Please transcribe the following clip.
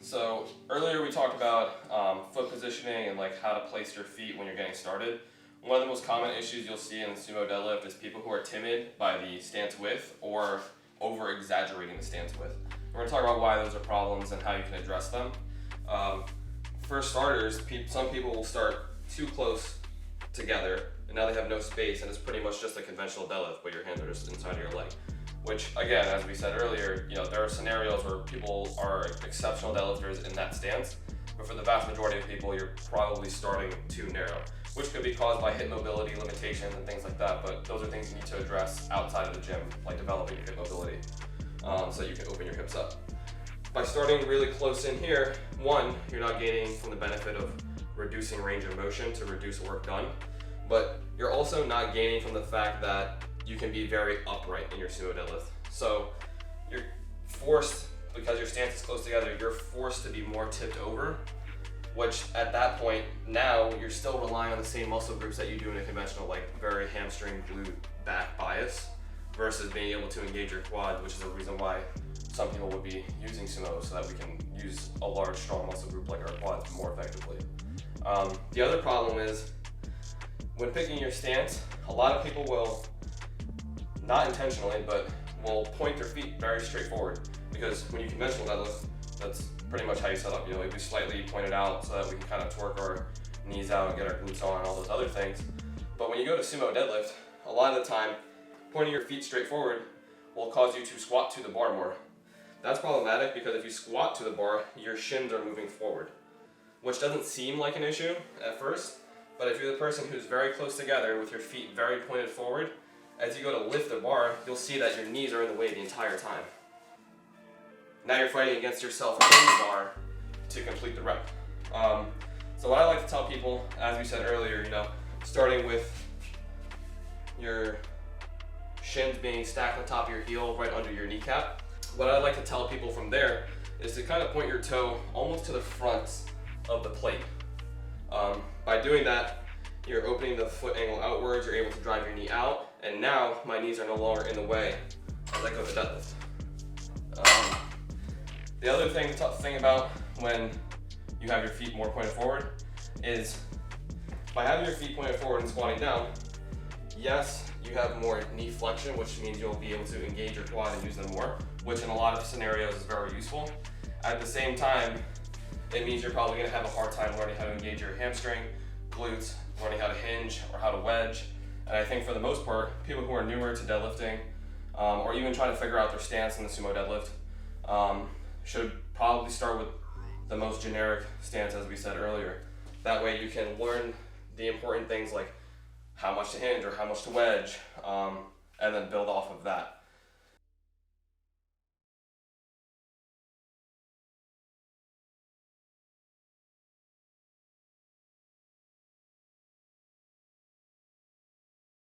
So earlier we talked about foot positioning and like how to place your feet when you're getting started. One of the most common issues you'll see in the sumo deadlift is people who are timid by the stance width or over exaggerating the stance width. We're going to talk about why those are problems and how you can address them. For starters, some people will start too close together and now they have no space, and it's pretty much just a conventional deadlift, but your hands are just inside of your leg. Which, again, as we said earlier, there are scenarios where people are exceptional deadlifters in that stance, but for the vast majority of people, you're probably starting too narrow, which could be caused by hip mobility limitations and things like that, but those are things you need to address outside of the gym, like developing your hip mobility, so you can open your hips up. By starting really close in here, one, you're not gaining from the benefit of reducing range of motion to reduce work done, but you're also not gaining from the fact that you can be very upright in your sumo deadlift. So you're forced, because your stance is close together, you're forced to be more tipped over, which at that point, now you're still relying on the same muscle groups that you do in a conventional, like very hamstring, glute, back bias, versus being able to engage your quad, which is a reason why some people would be using sumo, so that we can use a large, strong muscle group like our quads more effectively. The other problem is, when picking your stance, a lot of people will, not intentionally, but will point their feet very straight forward, because when you conventional deadlift, that's pretty much how you set up. We slightly point it out so that we can kind of torque our knees out and get our glutes on and all those other things. But when you go to sumo deadlift, a lot of the time, pointing your feet straight forward will cause you to squat to the bar more. That's problematic because if you squat to the bar, your shins are moving forward, which doesn't seem like an issue at first, but if you're the person who's very close together with your feet very pointed forward, as you go to lift the bar, you'll see that your knees are in the way the entire time. Now you're fighting against yourself in the bar to complete the rep. So what I like to tell people, as we said earlier, starting with your shins being stacked on top of your heel right under your kneecap, what I like to tell people from there is to kind of point your toe almost to the front of the plate. By doing that, you're opening the foot angle outwards, you're able to drive your knee out, and now my knees are no longer in the way as I go to deadlift. The other tough thing about when you have your feet more pointed forward is by having your feet pointed forward and squatting down, yes, you have more knee flexion, which means you'll be able to engage your quad and use them more, which in a lot of scenarios is very useful. At the same time, it means you're probably going to have a hard time learning how to engage your hamstring, glutes, learning how to hinge or how to wedge. And I think for the most part, people who are newer to deadlifting or even trying to figure out their stance in the sumo deadlift should probably start with the most generic stance, as we said earlier. That way you can learn the important things like how much to hinge or how much to wedge, and then build off of that.